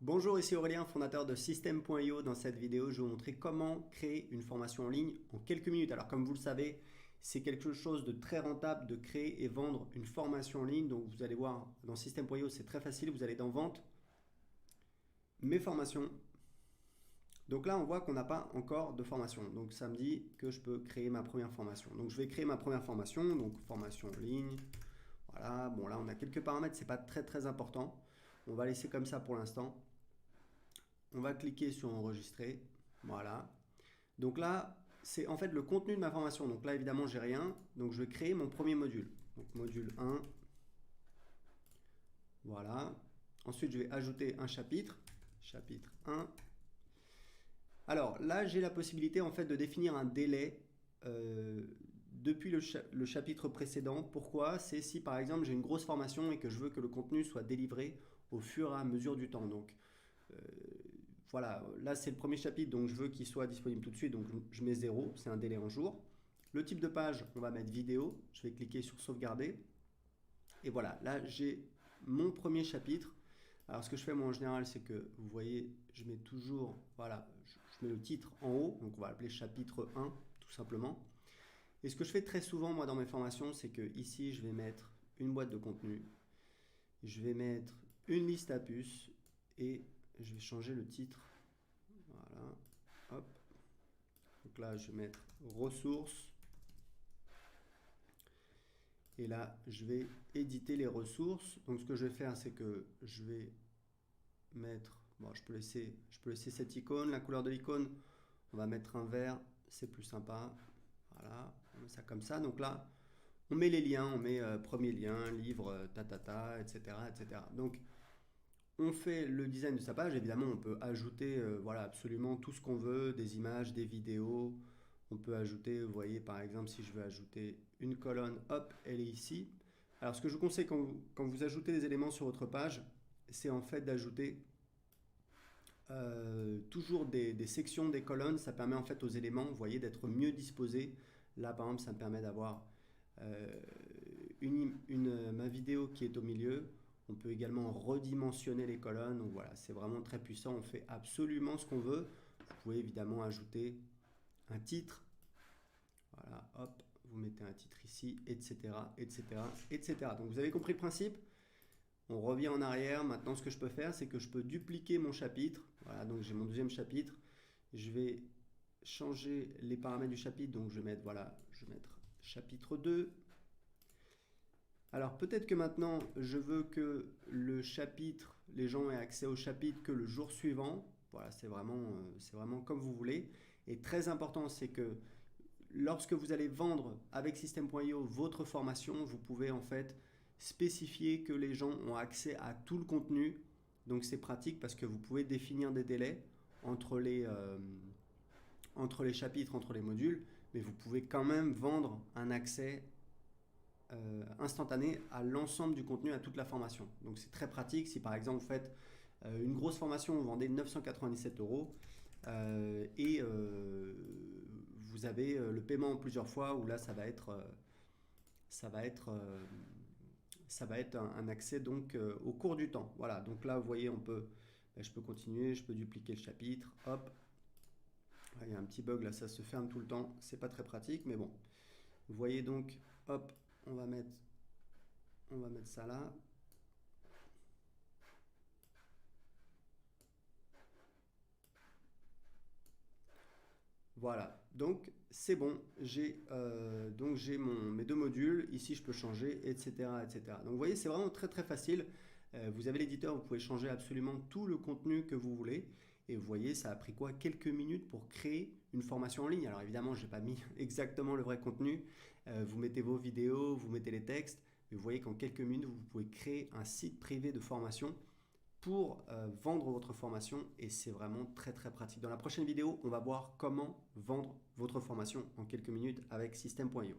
Bonjour, ici Aurélien, fondateur de System.io. Dans cette vidéo, je vais vous montrer comment créer une formation en ligne en quelques minutes. Alors comme vous le savez, c'est quelque chose de très rentable de créer et vendre une formation en ligne. Donc vous allez voir dans System.io, c'est très facile. Vous allez dans Vente, Mes formations. Donc là, on voit qu'on n'a pas encore de formation. Donc ça me dit que je peux créer ma première formation. Donc je vais créer ma première formation, donc formation en ligne. Voilà, bon là on a quelques paramètres, c'est pas très important. On va laisser comme ça pour l'instant. On va cliquer sur enregistrer. Voilà. Donc là, c'est en fait le contenu de ma formation. Donc là, évidemment, j'ai rien. Donc je vais créer mon premier module. Donc module 1. Voilà. Ensuite, je vais ajouter un chapitre. Chapitre 1. Alors là, j'ai la possibilité en fait de définir un délai depuis le chapitre précédent. Pourquoi? C'est si par exemple j'ai une grosse formation et que je veux que le contenu soit délivré au fur et à mesure du temps. Donc euh, voilà, là c'est le premier chapitre, donc je veux qu'il soit disponible tout de suite, donc je mets 0, c'est un délai en jour. Le type de page, on va mettre vidéo, je vais cliquer sur sauvegarder. Et voilà, là j'ai mon premier chapitre. Alors ce que je fais moi en général, c'est que vous voyez, je mets toujours, voilà, je mets le titre en haut, donc on va l'appeler chapitre 1 tout simplement. Et ce que je fais très souvent moi dans mes formations, c'est que ici je vais mettre une boîte de contenu, je vais mettre une liste à puces et je vais changer le titre. Voilà, hop. Donc là je vais mettre ressources et là je vais éditer les ressources. Donc ce que je vais faire, c'est que je vais mettre, bon, je peux laisser cette icône, la couleur de l'icône, on va mettre un vert, c'est plus sympa. Voilà, on met ça comme ça. Donc là, on met les liens, on met premier lien, livre, etc., etc. Donc on fait le design de sa page. Évidemment, on peut ajouter voilà, absolument tout ce qu'on veut, des images, des vidéos. On peut ajouter, vous voyez, par exemple, si je veux ajouter une colonne, hop, elle est ici. Alors, ce que je vous conseille quand vous ajoutez des éléments sur votre page, c'est en fait d'ajouter toujours des sections, des colonnes. Ça permet en fait aux éléments, vous voyez, d'être mieux disposés. Là, par exemple, ça me permet d'avoir euh, ma vidéo qui est au milieu. On peut également redimensionner les colonnes. Donc voilà, c'est vraiment très puissant. On fait absolument ce qu'on veut. Vous pouvez évidemment ajouter un titre. Voilà, hop, vous mettez un titre ici, etc., etc., etc. Donc vous avez compris le principe. On revient en arrière. Maintenant, ce que je peux faire, c'est que je peux dupliquer mon chapitre. Voilà, donc j'ai mon deuxième chapitre. Je vais changer les paramètres du chapitre. Donc je vais mettre, voilà, je vais mettre chapitre 2. Alors peut-être que maintenant, je veux que le chapitre, les gens aient accès au chapitre que le jour suivant. Voilà, c'est vraiment comme vous voulez. Et très important, c'est que lorsque vous allez vendre avec System.io votre formation, vous pouvez en fait spécifier que les gens ont accès à tout le contenu. Donc c'est pratique parce que vous pouvez définir des délais entre les chapitres, entre les modules, mais vous pouvez quand même vendre un accès instantané à l'ensemble du contenu, à toute la formation. Donc c'est très pratique. Si par exemple vous faites une grosse formation, vous vendez 997 euros et vous avez le paiement en plusieurs fois où là ça va être, ça va être un accès donc au cours du temps. Voilà, donc là vous voyez, je peux continuer, je peux dupliquer le chapitre, hop. Il y a un petit bug là, ça se ferme tout le temps, c'est pas très pratique, mais bon. Vous voyez donc, hop, on va mettre, on va mettre ça là. Voilà, donc c'est bon, j'ai mes deux modules, ici je peux changer, etc., etc. Donc vous voyez, c'est vraiment très facile. Vous avez l'éditeur, vous pouvez changer absolument tout le contenu que vous voulez. Et vous voyez, ça a pris quoi? Quelques minutes pour créer une formation en ligne. Alors évidemment, je n'ai pas mis exactement le vrai contenu. Vous mettez vos vidéos, vous mettez les textes. Mais vous voyez qu'en quelques minutes, vous pouvez créer un site privé de formation pour vendre votre formation et c'est vraiment très pratique. Dans la prochaine vidéo, on va voir comment vendre votre formation en quelques minutes avec System.io.